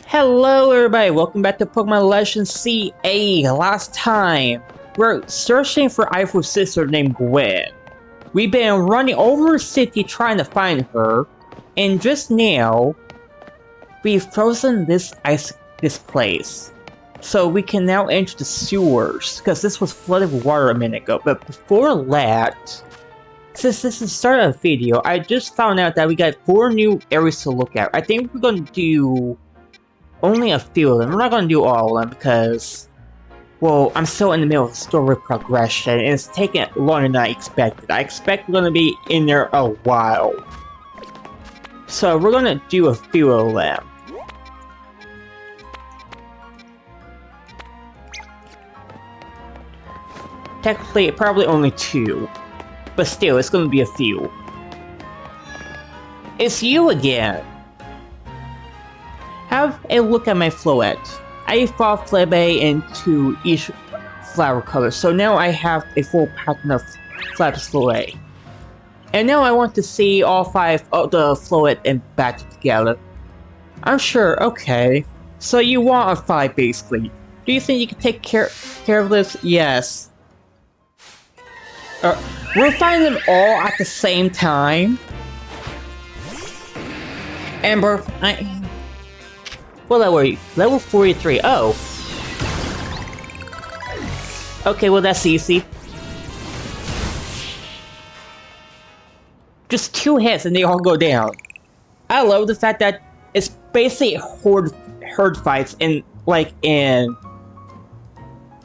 Hello everybody, welcome back to Pokemon Legends CA. Last time, we're searching for Ivor's sister named Gwynn. We've been running over the city trying to find her, and just now, we've frozen this place. So we can now enter the sewers, because this was flooded with water a minute ago. But before that, since this is the start of the video, I just found out that we got 4 new areas to look at. I think we're going to do only a few of them. We're not going to do all of them because, well, I'm still in the middle of story progression and it's taking longer than I expected. I expect we're going to be in there a while. So we're going to do a few of them. Technically, probably only 2. But still, it's going to be a few. It's you again! Have a look at my floet. I evolved Flebe into each flower color, so now I have a full pattern of Fleb's floet. And now I want to see all 5 of the floet and batch together. I'm sure, okay. So you want a 5 basically. Do you think you can take care of this? Yes. We'll find them all at the same time. Amber, what level are you? Level 43. Oh. Okay, well that's easy. Just 2 hits and they all go down. I love the fact that it's basically herd fights in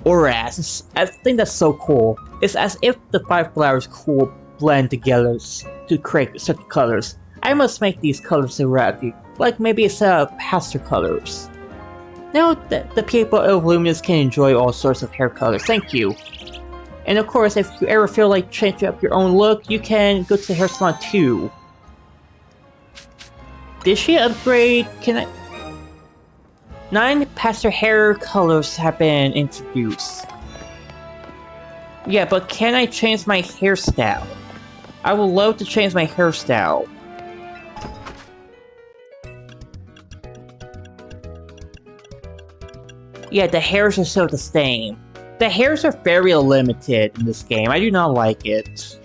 Oras. I think that's so cool. It's as if the 5 flowers cool blend together to create certain colors. I must make these colors erratic. Like maybe a set of pastel colors. Now that the people of Luminous can enjoy all sorts of hair colors, thank you. And of course, if you ever feel like changing up your own look, you can go to the hair salon too. Did she upgrade? 9 pastel hair colors have been introduced. Yeah, but can I change my hairstyle? I would love to change my hairstyle. Yeah, the hairs are still the same. The hairs are very limited in this game. I do not like it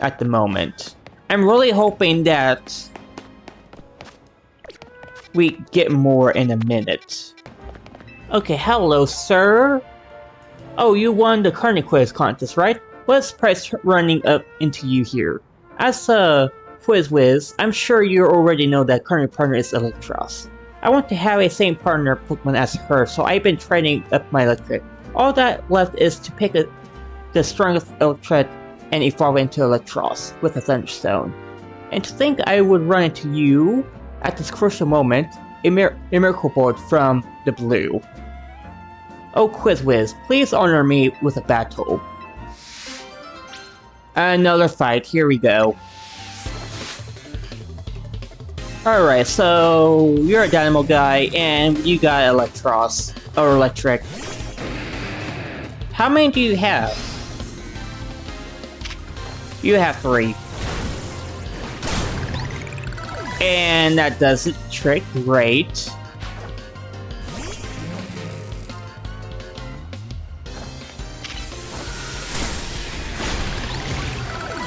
at the moment. I'm really hoping that we get more in a minute. Okay, hello, sir. Oh, you won the Carney Quiz contest, right? What's the price running up into you here? As a Quiz Whiz, I'm sure you already know that current partner is Electros. I want to have a same partner Pokemon as her, so I've been training up my Electric. All that left is to pick the strongest Electric and evolve into Electros with a Thunderstone. And to think I would run into you at this crucial moment, a miracle board from the blue. Oh, Quiz Whiz, please honor me with a battle. Another fight, here we go. Alright, so you're a Dynamo guy, and you got Electros, or Electric. How many do you have? You have 3. And that does it, trick, great.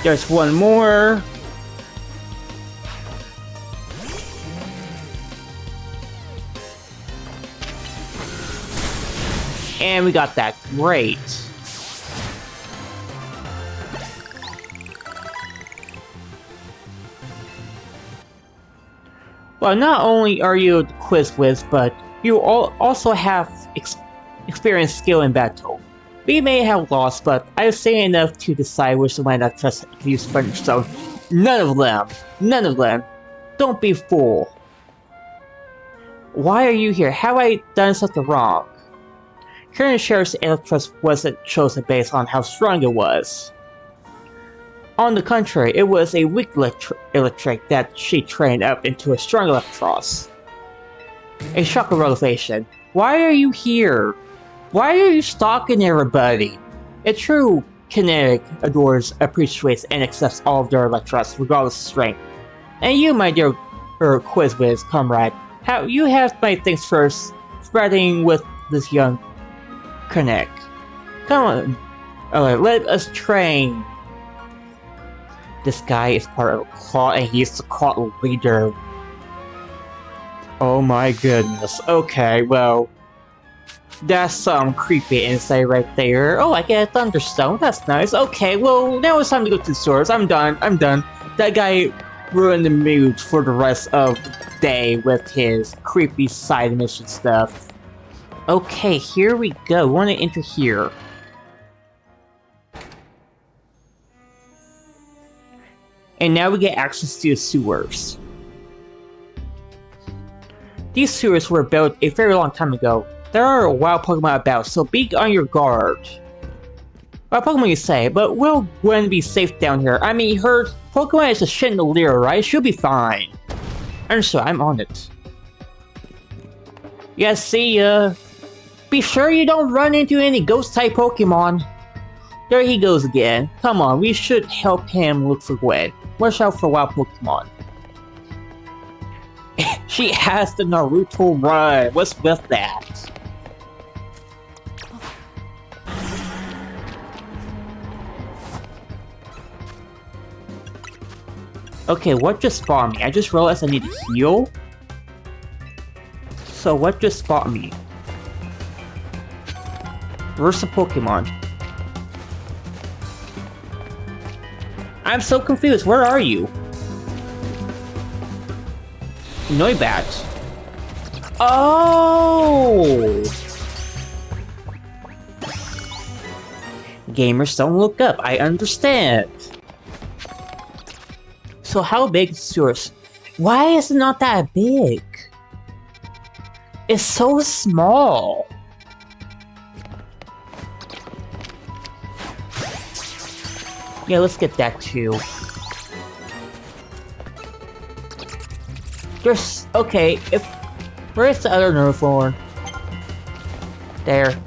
There's one more. And we got that. Great. Well, not only are you the Quiz Whiz, but you also have experienced skill in battle. We may have lost, but I've seen enough to decide which of my Electros to use Thunderstone. None of them! None of them! Don't be fool! Why are you here? Have I done something wrong? Current Sheriff's Electros wasn't chosen based on how strong it was. On the contrary, it was a weak Electric that she trained up into a strong Electros. A shocker revelation. Why are you here? Why are you stalking everybody? A true Kinetic adores, appreciates, and accepts all of their Electros regardless of strength. And you, my dear Quiz Whiz comrade, How you have my things first, spreading with this young connect. Come on, alright, let us train. This guy is part of a cult and he's the cult leader. Oh my goodness. Okay, well, that's some creepy insight right there. Oh, I get a thunderstone. That's nice. Okay, well, now it's time to go to the stores. I'm done. That guy ruined the mood for the rest of the day with his creepy side mission stuff. Okay, here we go. We want to enter here. And now we get access to the sewers. These sewers were built a very long time ago. There are wild Pokemon about, so be on your guard. Wild Pokemon you say, but will Gwyn be safe down here? I mean, her Pokemon is a chandelier, right? She'll be fine. Understood, I'm on it. Yeah, see ya. Be sure you don't run into any ghost-type Pokemon. There he goes again. Come on, we should help him look for Gwyn. Watch out for wild Pokemon. She has the Naruto run. What's with that? Okay, what just spawned me? I just realized I need to heal. So what just spawned me? Where's the Pokemon? I'm so confused. Where are you? Noibat. Oh! Gamers don't look up. I understand. So how big is yours? Why is it not that big? It's so small. Yeah, let's get that too. There's... okay, if... where's the other Nerform? There.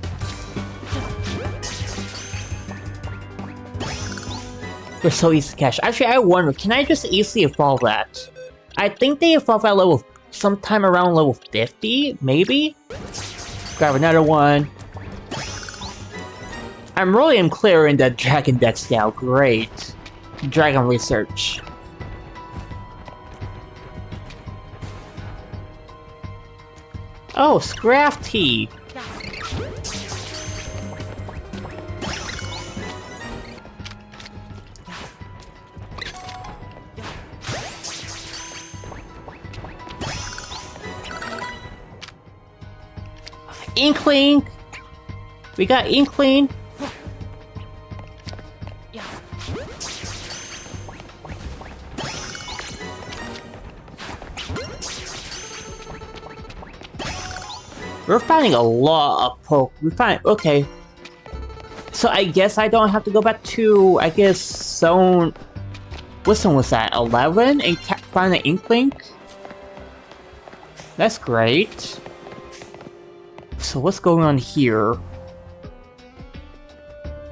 They're so easy to catch. Actually, I wonder, can I just easily evolve that? I think they evolve at level... sometime around level 50, maybe? Grab another one. I'm really clearing the Dragon Dex now. Great. Dragon Research. Oh, Scrafty! Inkling! We got Inkling! We're finding a lot of poke. We find... okay. So I guess I don't have to go back to... I guess zone... what zone was that? 11? And find the Inkling? That's great. So what's going on here?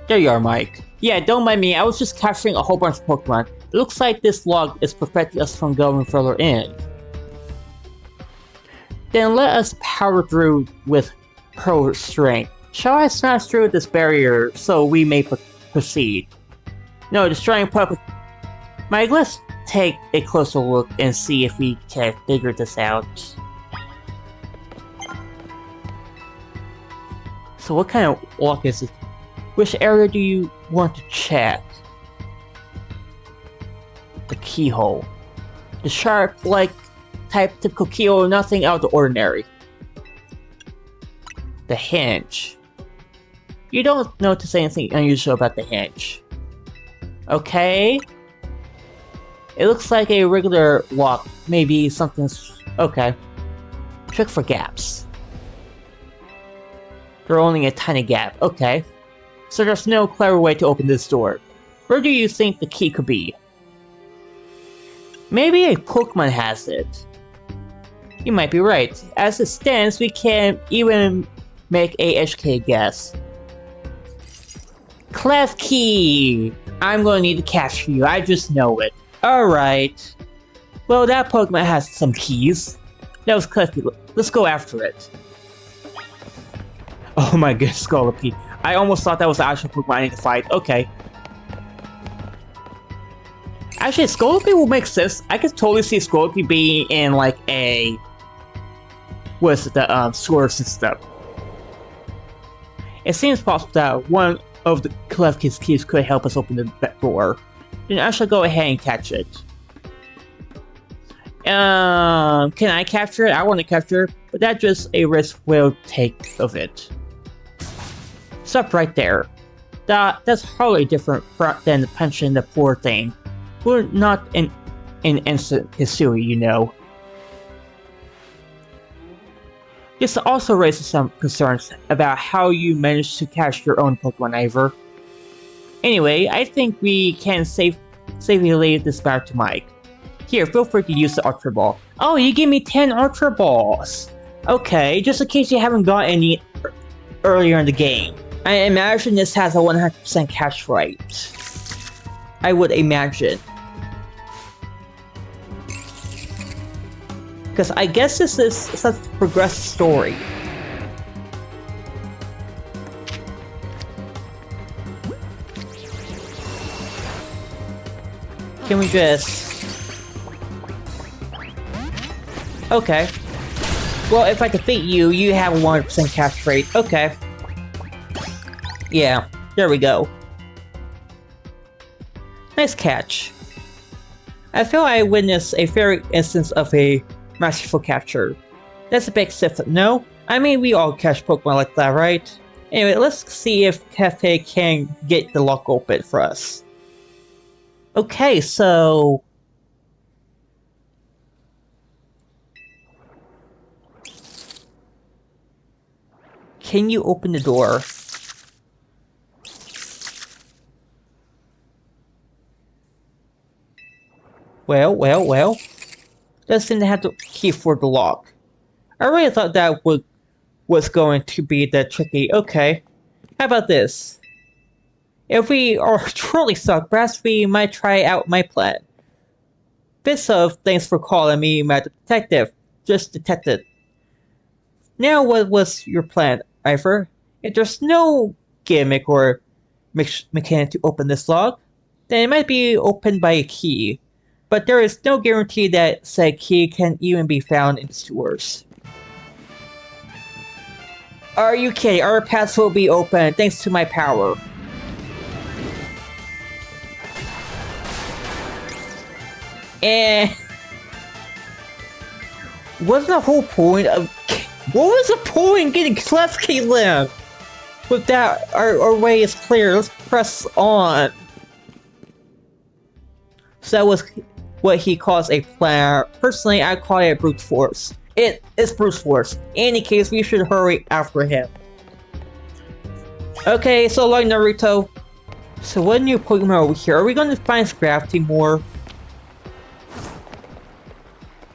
There you are, Mike. Yeah, don't mind me. I was just capturing a whole bunch of Pokemon. It looks like this log is preventing us from going further in. Then let us power through with Pearl Strength. Shall I smash through this barrier so we may proceed? No, destroying public... Mike, let's take a closer look and see if we can figure this out. So what kind of lock is it? Which area do you want to check? The keyhole. The sharp, like, type typical keyhole, nothing out of the ordinary. The hinge. You don't notice anything unusual about the hinge. Okay. It looks like a regular lock. Maybe something's... okay. Check for gaps. There are only a tiny gap. Okay. So there's no clever way to open this door. Where do you think the key could be? Maybe a Pokemon has it. You might be right. As it stands, we can't even make a HK guess. Clef Key! I'm gonna need to catch you, I just know it. Alright. Well, that Pokemon has some keys. That was Cliffy. Let's go after it. Oh my goodness, Scolipede. I almost thought that was the actual Pokemon I need to fight. Okay. Actually, Scolipede will make sense. I could totally see Scolipede being in like a... what's it, the sewer system. It seems possible that one of the Klefki's keys could help us open the door. Then I shall go ahead and catch it. Can I capture it? I want to capture it, but that's just a risk we'll take of it. Stop right there. That's hardly different than punching the poor thing. We're not an instant Hisui, you know. This also raises some concerns about how you managed to catch your own Pokemon, Ivor. Anyway, I think we can safely leave this back to Mike. Here, feel free to use the Ultra Ball. Oh, you gave me 10 Ultra Balls! Okay, just in case you haven't got any earlier in the game. I imagine this has a 100% catch rate. I would imagine. Because I guess this is such a progressive story. Can we just... Okay. Well, if I defeat you, you have a 100% catch rate. Okay. Yeah, there we go. Nice catch. I feel I witnessed a fair instance of a masterful capture. That's a big shift, no? I mean, we all catch Pokemon like that, right? Anyway, let's see if Cafe can get the lock open for us. Okay, so... Can you open the door? Well. Doesn't have the key for the lock. I really thought that was going to be the tricky. Okay, how about this? If we are truly stuck, perhaps we might try out my plan. Bishop, thanks for calling me my detective. Just detected. Now, what was your plan, Ivor? If there's no gimmick or mechanic to open this lock, then it might be opened by a key. But there is no guarantee that said key can even be found in sewers. Are you kidding? Our paths will be open thanks to my power. And... what's the whole point of... what was the point in getting Klefki Limb? With that, our way is clear. Let's press on. So that was what he calls a plan. Personally, I call it brute force. It is brute force. In any case, we should hurry after him. Okay, so like Naruto. So what new Pokemon over here? Are we going to find Scrafty more?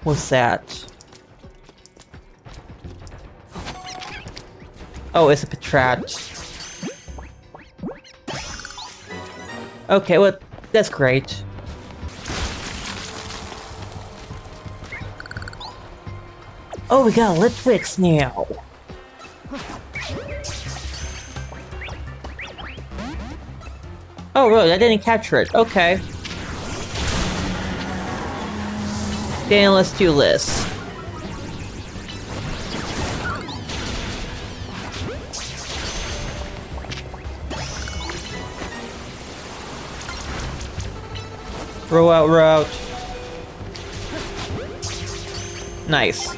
What's that? Oh, it's a Patrat. Okay, well, that's great. Oh, we got Litwix now. Oh, really? I didn't capture it. Okay. Then let's do this. Roll route. Nice.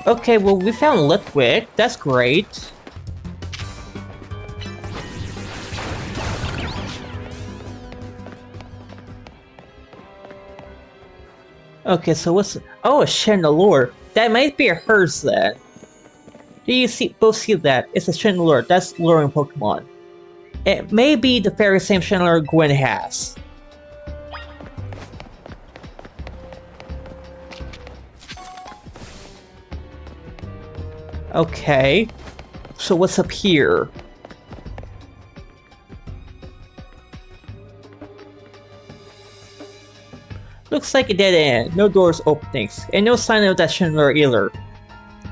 Okay, well, we found Litwick. That's great. Okay, so what's... oh, a Chandelure. That might be a hers then. Do you both see that? It's a Chandelure. That's luring Pokemon. It may be the very same Chandelure Gwyn has. Okay. So what's up here? Looks like a dead end, no doors openings, and no sign of that Schindler either.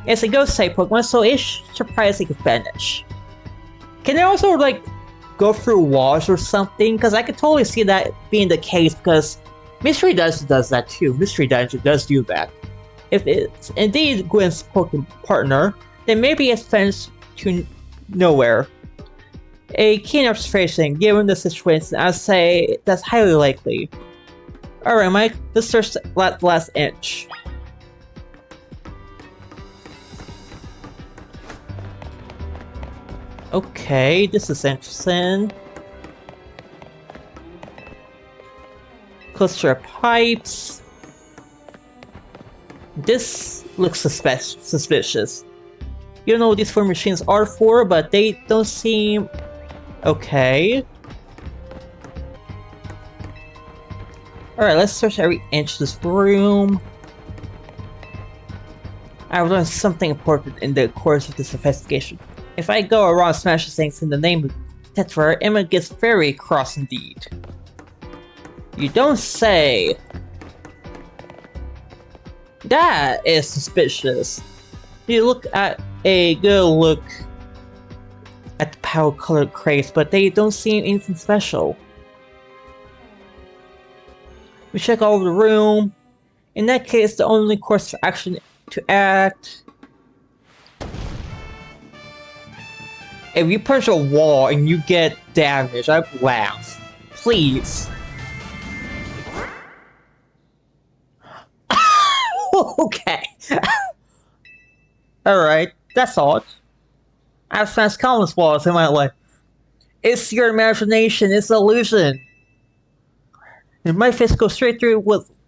It's a ghost type Pokemon, so it's surprisingly vanish. Can I also, like, go through walls or something? Because I could totally see that being the case, because Mystery Dungeon does that too. Mystery Dungeon does do that. If it's indeed Gwynn's Pokemon partner, then maybe it's vanished to nowhere. A keen observation, given the situation, I'd say that's highly likely. Alright, Mike, let's search the last inch. Okay, this is interesting. Cluster of pipes. This looks suspicious. You don't know what these four machines are for, but they don't seem... okay. Alright, let's search every inch of this room. I've learned something important in the course of this investigation. If I go around smashing things in the name of Tetra, Emma gets very cross indeed. You don't say. That is suspicious. You look at a good look at the power-colored crates, but they don't seem anything special. We check all over the room. In that case, the only course of action to act. If you punch a wall and you get damage, I laugh. Please. Okay. Alright, that's odd. I've smashed countless walls in my life. It's your imagination, it's an illusion. If my fist goes straight through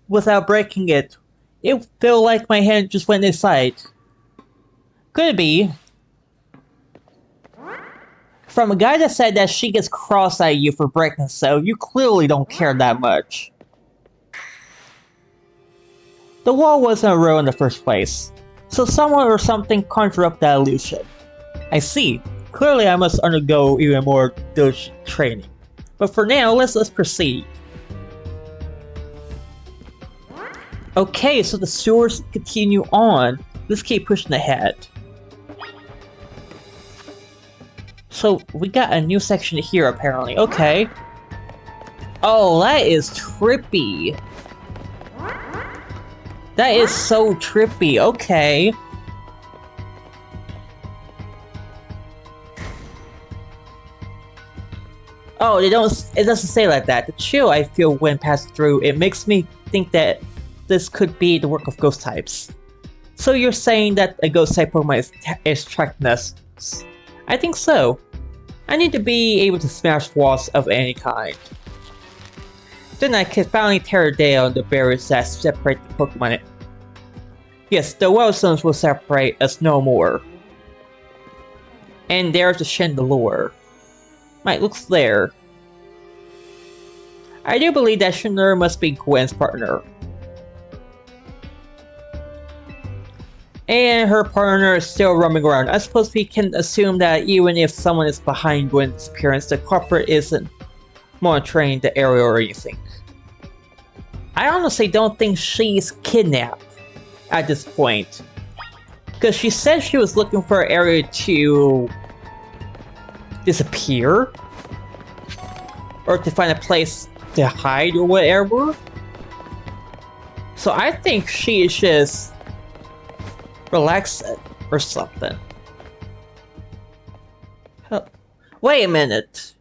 without breaking it, it feel like my hand just went inside. Could it be? From a guy that said that she gets cross at you for breaking so, you clearly don't care that much. The wall wasn't a row in the first place, so someone or something conjured up that illusion. I see. Clearly I must undergo even more Doge training. But for now, let's proceed. Okay, so the sewers continue on. Let's keep pushing ahead. So, we got a new section here, apparently. Okay. Oh, that is trippy. That is so trippy. Okay. Oh, it doesn't say like that. The chill I feel when passing through, it makes me think that this could be the work of ghost types. So you're saying that a ghost type Pokemon is tracking us? I think so. I need to be able to smash walls of any kind. Then I can finally tear down the barriers that separate the Pokemon. Yes, the wild stones will separate us no more. And there's the chandelier. Might looks there. I do believe that Schindler must be Gwynn's partner. And her partner is still roaming around. I suppose we can assume that even if someone is behind Gwynn's disappearance, the culprit isn't monitoring the area or anything. I honestly don't think she's kidnapped at this point. Because she said she was looking for an area to disappear? Or to find a place to hide or whatever? So I think she is just relaxing or something. Oh, wait a minute.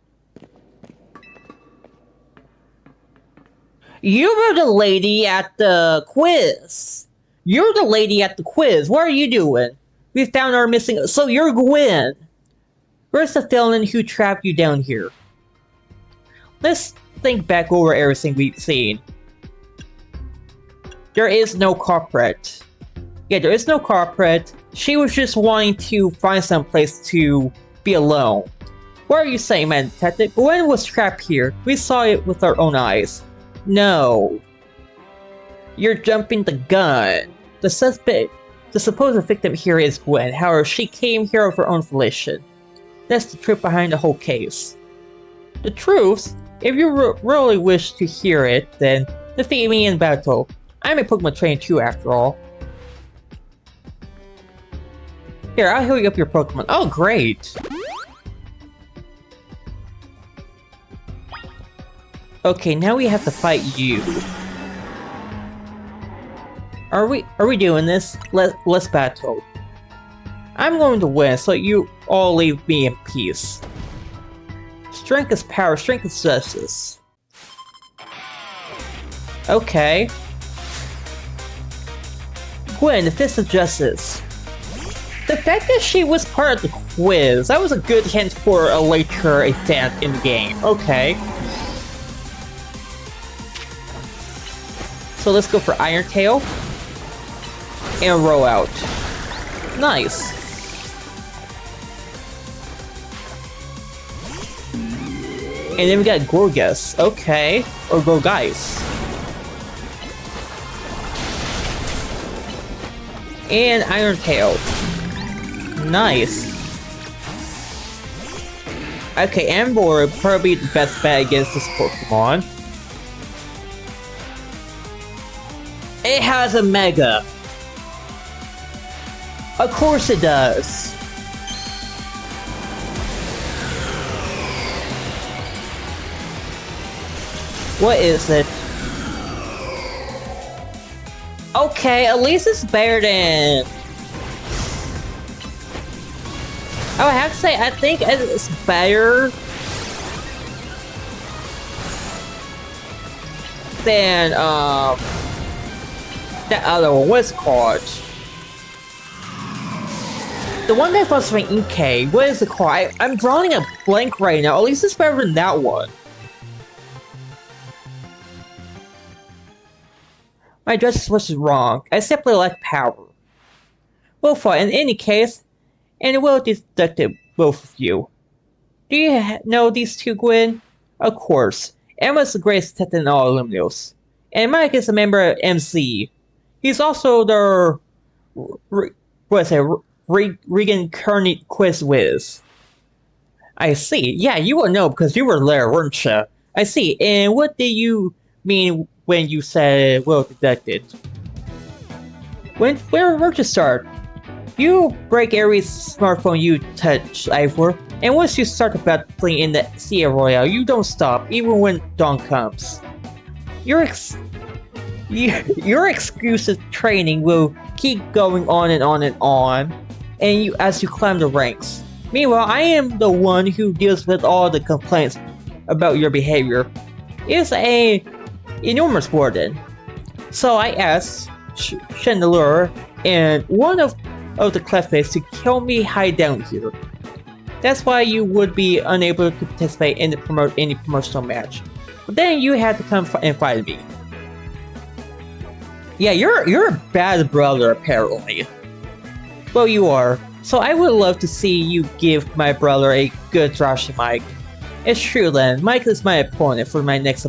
You were the lady at the quiz. You're the lady at the quiz. What are you doing? We found our missing... So you're Gwynn. Where's the villain who trapped you down here? Let's think back over everything we've seen. There is no culprit. Yeah, there is no culprit. She was just wanting to find some place to be alone. What are you saying, man, detective? Gwynn was trapped here. We saw it with our own eyes. No. You're jumping the gun. The supposed victim here is Gwynn. However, she came here of her own volition. That's the truth behind the whole case. The truth? If you really wish to hear it, then Defeat me in battle. I'm a Pokemon trainer too, after all. Here, I'll heal you up your Pokemon. Oh, great! Okay, now we have to fight you. Are we doing this? Let's battle. I'm going to win, so you all leave me in peace. Strength is power, strength is justice. Okay. Gwyn, the Fist of Justice. The fact that she was part of the quiz, that was a good hint for a later event in the game. Okay. So let's go for Iron Tail. And roll out. Nice. And then we got Gorgas. Okay. Or Gorgeist. And Iron Tail. Nice. Okay, Ivor would probably be the best bet against this Pokemon. It has a Mega. Of course it does. What is it? Okay, at least it's better than... I would have to say, I think it's better than, that other one. What's it called? The one that was from Inkay. What is it called? I'm drawing a blank right now. At least it's better than that one. My justice was wrong. I simply lack power. Well, fine. In any case, and it will deduct both of you. Do you know these two, Gwyn? Of course. Emma's the greatest detective in all Luminos. And Mike is a member of MC. He's also the... reincarnate quiz whiz. I see. Yeah, you will know because you were there, weren't you? I see. And what did you mean when you said well deducted? Where'd you start? You break every smartphone you touch, Ivor. And once you start about playing in the Sea Royale, you don't stop, even when dawn comes. Your exclusive training will keep going on and on and on, and as you climb the ranks. Meanwhile, I am the one who deals with all the complaints about your behavior. It's an enormous burden. So I asked Chandelure and one of the Clefface to help me hide down here. That's why you would be unable to participate in any promotional match. But then you had to come and fight me. Yeah, you're a bad brother, apparently. Well, you are. So I would love to see you give my brother a good thrash to Mike. It's true then, Mike is my opponent for my next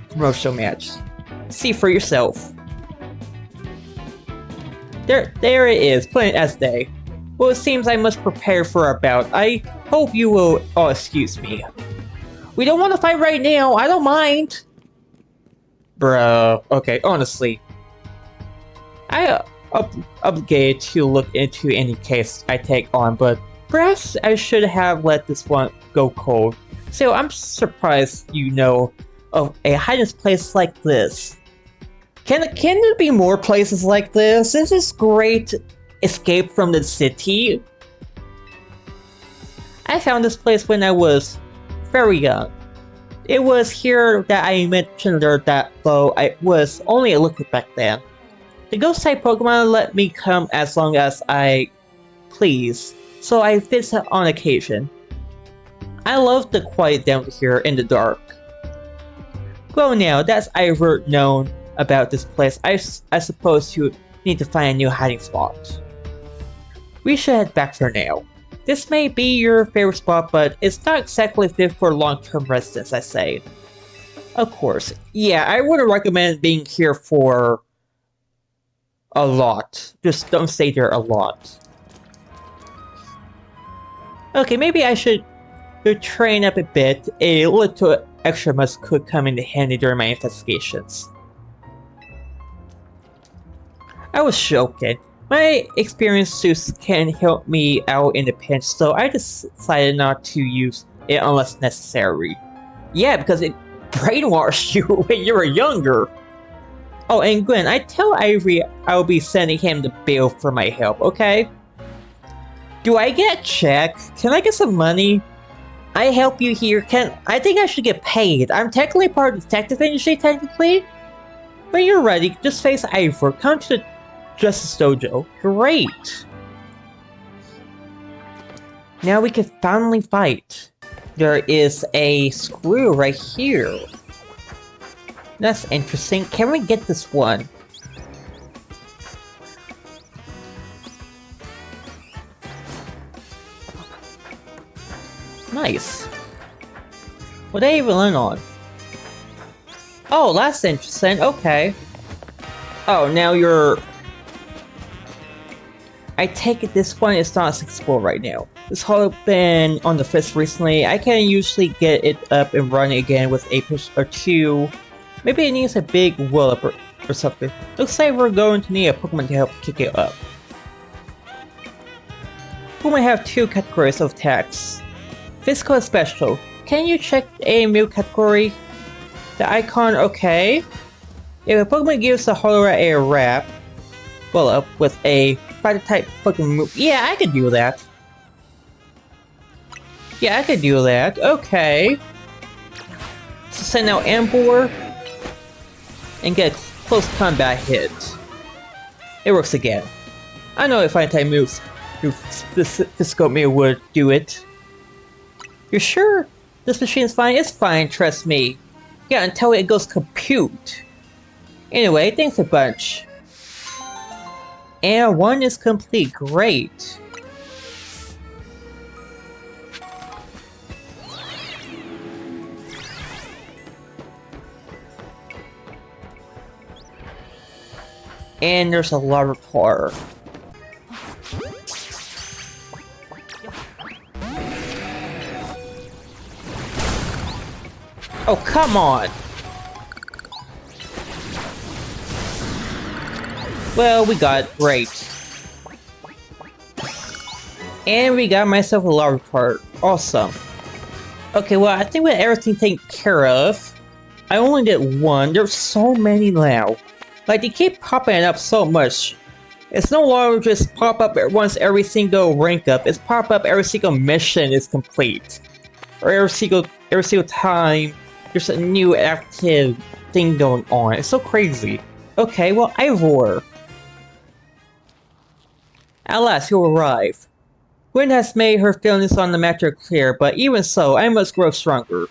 promotional match. See for yourself. There it is, plain as day. Well, it seems I must prepare for our bout. I hope you will... Oh, excuse me. We don't want to fight right now, I don't mind. Bro, okay, honestly. I obligated to look into any case I take on, but perhaps I should have let this one go cold. So I'm surprised you know of a hiding place like this. Can there be more places like this? This is great escape from the city. I found this place when I was very young. It was here that I mentioned that though I was only a liquid back then. The ghost type Pokemon let me come as long as I please, so I visit on occasion. I love the quiet down here in the dark. Well now, that's Ivor known about this place. I suppose you need to find a new hiding spot. We should head back for now. This may be your favorite spot, but it's not exactly fit for long-term residence, I say. Of course. Yeah, I wouldn't recommend being here for a lot. Just don't stay there a lot. Okay, maybe I should train up a bit. A little extra must could come in handy during my investigations. I was joking. My experienced suits can help me out in a pinch, so I decided not to use it unless necessary. Yeah, because it brainwashed you when you were younger. Oh, and Gwen, I tell Ivory I'll be sending him the bill for my help, okay? Do I get a check? Can I get some money? I help you here. I think I should get paid. I'm technically part of the detective industry, technically. When you're ready, just face Ivor. Come to the Justice Dojo. Great! Now we can finally fight. There is a screw right here. That's interesting. Can we get this one? Nice. What did I even learn on? Oh, that's interesting. Okay. Oh, now you're... I take it this one is not accessible right now. This has been on the fist recently. I can usually get it up and running again with a push or two. Maybe it needs a big wheel up or something. Looks like we're going to need a Pokemon to help kick it up. We might have two categories of attacks. Physical and special. Can you check a new category? The icon, okay. If a Pokemon gives a hollow a wrap, well up with a fighter type Pokemon move. Yeah, I could do that. Yeah, I could do that. Okay. So send out Ivor and get a close combat hit. It works again. I know if anti moves, this physical move would do it. You're sure this machine's fine? It's fine, trust me. Yeah, until it goes compute. Anyway, thanks a bunch. And one is complete. Great. And there's a lot of horror. Oh, come on! Well, we got it. Great. And we got myself a large part. Awesome. Okay, well, I think with everything taken care of, I only did one. There's so many now. Like, they keep popping up so much. It's no longer just pop up once every single rank up. It's pop up every single mission is complete. Or every single time there's a new active thing going on. It's so crazy. Okay, well, Ivor. At last, you arrive. Gwynn has made her feelings on the matter clear, but even so, I must grow stronger.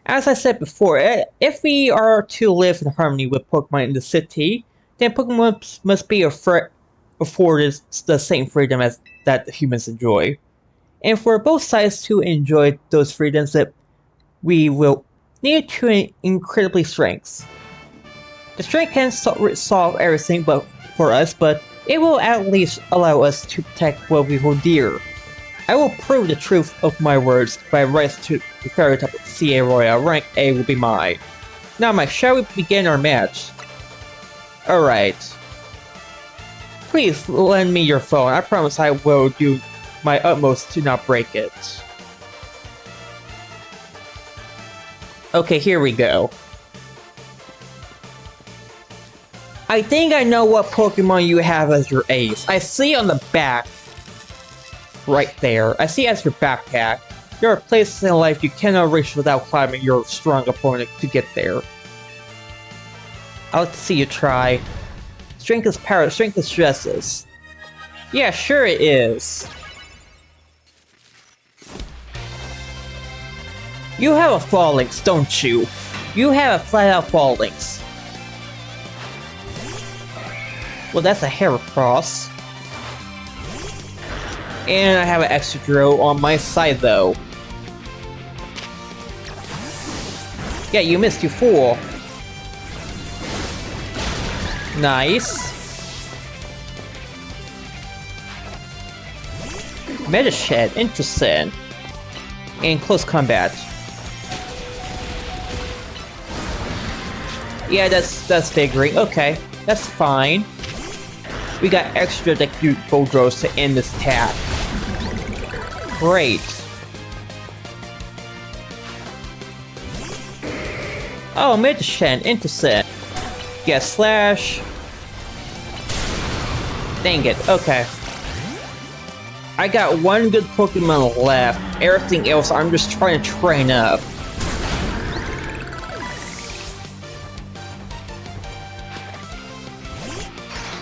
As I said before, if we are to live in harmony with Pokemon in the city, then Pokemon must be afforded the same freedom as that humans enjoy. And for both sides to enjoy those freedoms, that we will need to incredibly strengths. The strength can solve everything for us, but it will at least allow us to protect what we hold dear. I will prove the truth of my words by rise to the fairy type CA Royale. Rank A will be mine. Now, Mike, shall we begin our match? Alright. Please lend me your phone. I promise I will do my utmost to not break it. Okay, here we go. I think I know what Pokemon you have as your ace. I see on the back. Right there. I see as your backpack. There are places in life you cannot reach without climbing your strong opponent to get there. I'll see you try. Strength is power, strength is justice. Yeah, sure it is. You have a Phalanx, don't you? You have a flat-out Phalanx. Well, that's a Heracross. And I have an extra drill on my side, though. Yeah, you missed, you fool. Nice. Metashed, interesting. In close combat. Yeah, that's figuring. Okay. That's fine. We got extra cute Bodros to end this attack. Great. Oh, Magician, interesting. Yeah, slash. Dang it, okay. I got one good Pokemon left. Everything else I'm just trying to train up.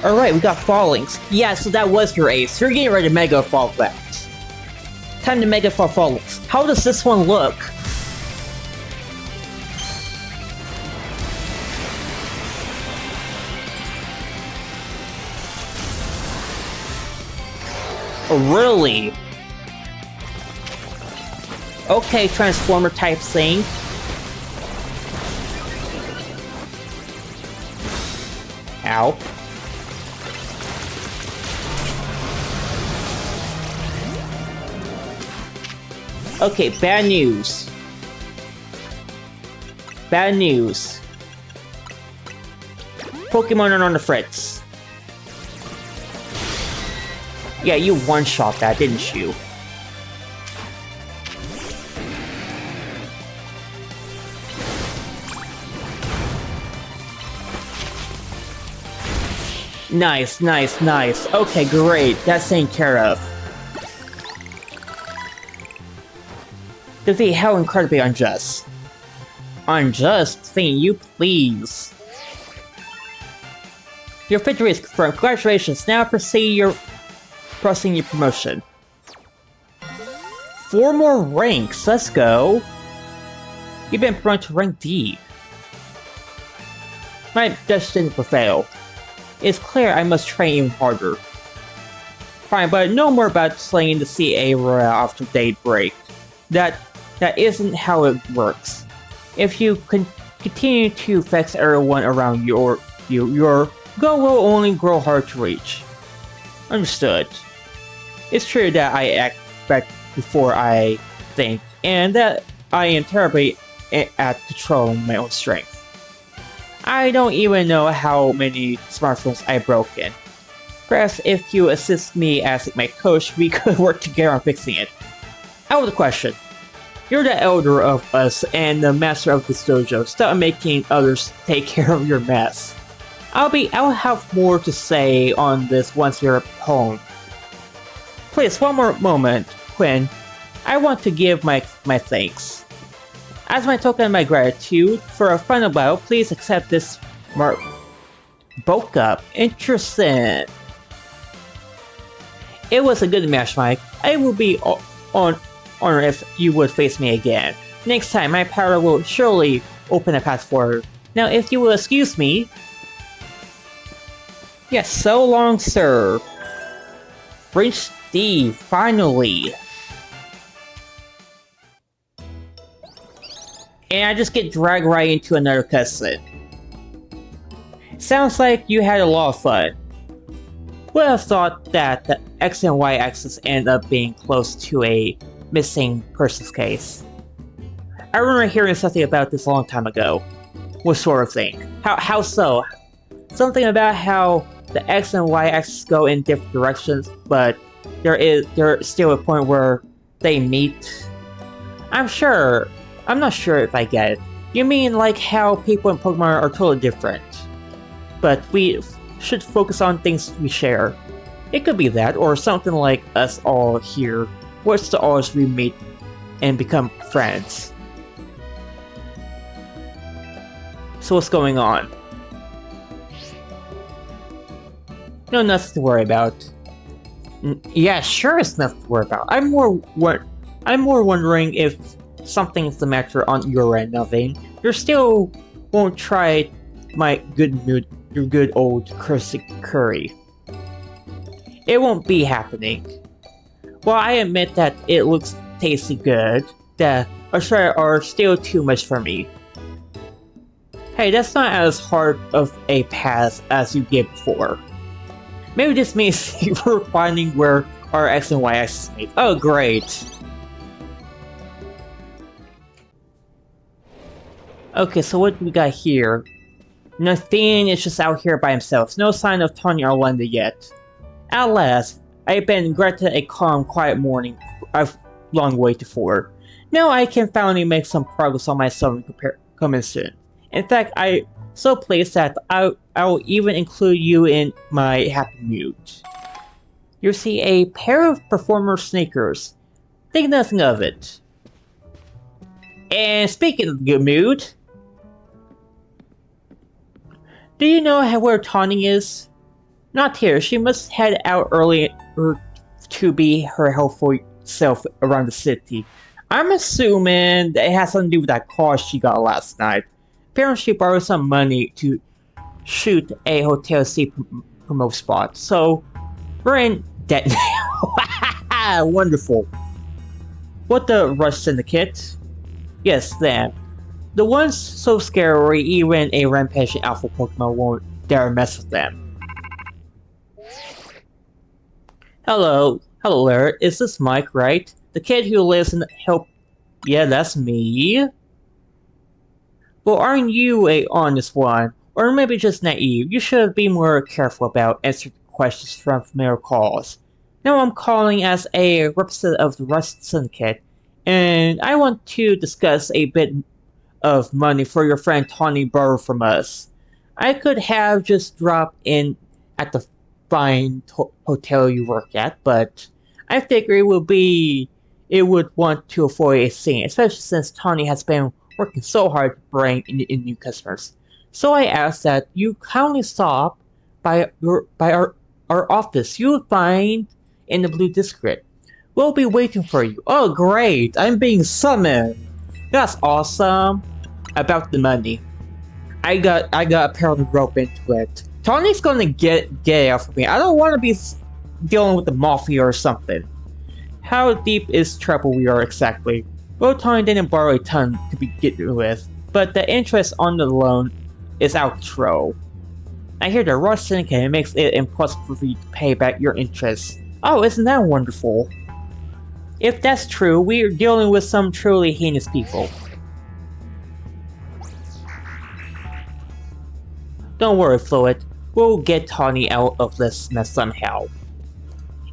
Alright, we got Fallings. Yeah, so that was your ace. You're getting ready to Mega Fall that. Time to Mega Fall Fallings. How does this one look? Oh, really? Okay, Transformer type thing. Ow. Okay, bad news. Bad news. Pokemon are on the fritz. Yeah, you one-shot that, didn't you? Nice, nice, nice. Okay, great. That's taken care of. Defeat how incredibly unjust. Unjust? Saying you please. Your victory is confirmed. Congratulations. Now proceed your promotion. 4 more ranks. Let's go. You've been promoted to rank D. My destiny to fail. It's clear I must train even harder. Fine, but no more about slaying the CA Royale after daybreak. That isn't how it works. If you continue to vex everyone around your goal will only grow hard to reach. Understood. It's true that I act back before I think, and that I am terribly at controlling my own strength. I don't even know how many smartphones I've broken. Perhaps if you assist me as my coach, we could work together on fixing it. Out of the question. You're the elder of us and the master of this dojo. Stop making others take care of your mess. I'll have more to say on this once you're home. Please, one more moment, Quinn. I want to give my thanks. As my token of my gratitude for a final battle, please accept this Boke-up. Interesting. It was a good match, Mike. I will be honored if you would face me again. Next time, my power will surely open a path forward. Now, if you will excuse me... Yes, so long, sir. Reach D, finally. And I just get dragged right into another cutscene. Sounds like you had a lot of fun. Would have thought that the X and Y axis ended up being close to a missing persons case. I remember hearing something about this a long time ago. What sort of thing? How so? Something about how the X and Y axis go in different directions, but there's still a point where they meet. I'm not sure if I get it. You mean like how people in Pokemon are totally different, but we should focus on things we share. It could be that, or something like us all here. What's the odds we meet and become friends? So what's going on? No, nothing to worry about. Yeah, sure, it's nothing to worry about. I'm more wondering if something's the matter on your end. Nothing. You still won't try my your good old curry. It won't be happening. While I admit that it looks tasty good, the Australia are still too much for me. Hey, that's not as hard of a pass as you did before. Maybe this means we're finding where our X and Y axis meet. Oh, great. Okay, so what do we got here? Nothing is just out here by himself. No sign of Tony or Linda yet. At last, I've been granted a calm, quiet morning I've long waited for. Now I can finally make some progress on my summer commission. In fact, I'm so pleased that I'll even include you in my happy mood. You see a pair of performer sneakers. Think nothing of it. And speaking of good mood, do you know where Tawny is? Not here. She must head out early to be her helpful self around the city. I'm assuming that it has something to do with that car she got last night. Apparently she borrowed some money to shoot a hotel C promo spot. So, we're in debt now. Wonderful. What the Rush Syndicate? Yes, them. The ones so scary even a rampaging alpha Pokemon won't dare mess with them. Hello there, is this Mike, right? The kid who lives in the help... Yeah, that's me. Well, aren't you a honest one? Or maybe just naive? You should be more careful about answering questions from familiar calls. Now I'm calling as a representative of the Rust Syndicate, and I want to discuss a bit of money for your friend Tawny borrowed from us. I could have just dropped in at the fine hotel you work at, but I figure it would want to avoid a scene, especially since Tawny has been working so hard to bring in new customers. So I ask that you kindly stop by our office you'll find in the Blue District. We'll be waiting for you. Oh great, I'm being summoned. That's awesome. About the money. I got a pair of the rope into it. Tawny's gonna get out for me. I don't want to be dealing with the mafia or something. How deep is trouble we are exactly? Well, Tawny didn't borrow a ton to begin with, but the interest on the loan is out of control. I hear the Rush Syndicate makes it impossible for you to pay back your interest. Oh, isn't that wonderful? If that's true, we're dealing with some truly heinous people. Don't worry, Fluid. We'll get Tawny out of this mess somehow.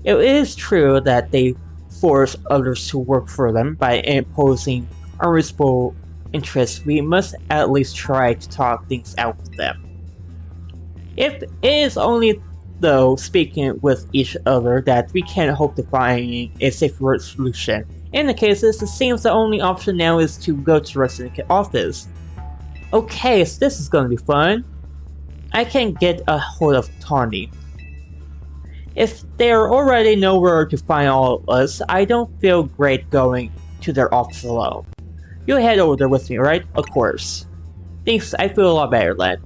It is true that they force others to work for them by imposing unreasonable interests. We must at least try to talk things out with them. If it is only though speaking with each other that we can hope to find a safer solution. In the cases, it seems the only option now is to go to the resident office. Okay, so this is gonna be fun. I can get a hold of Tawny. If they're already know where to find all of us, I don't feel great going to their office alone. You'll head over there with me, right? Of course. Thanks, I feel a lot better then.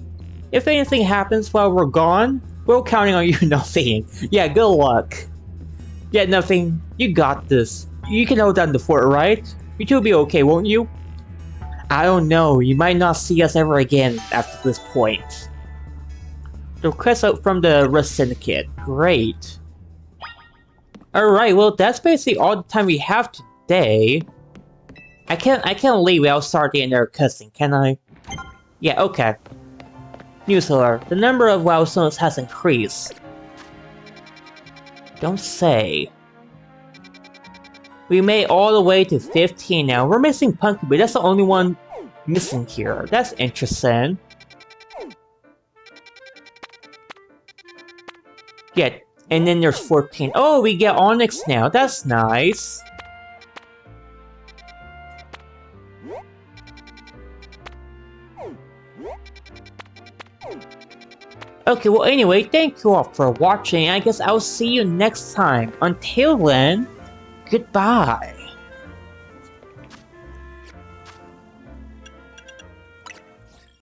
If anything happens while we're gone, we're counting on you nothing. Yeah, good luck. Yeah, nothing. You got this. You can hold down the fort, right? You two will be okay, won't you? I don't know. You might not see us ever again after this point. The request out from the Rust Syndicate. Great. Alright, well that's basically all the time we have today. I can't leave without starting their cussing, can I? Yeah, okay. News alert. The number of milestones has increased. Don't say. We made all the way to 15 now. We're missing Punky, but that's the only one missing here. That's interesting. Yeah, and then there's 14. Oh, we get Onyx now. That's nice. Okay, well anyway, thank you all for watching. I guess I'll see you next time. Until then, goodbye.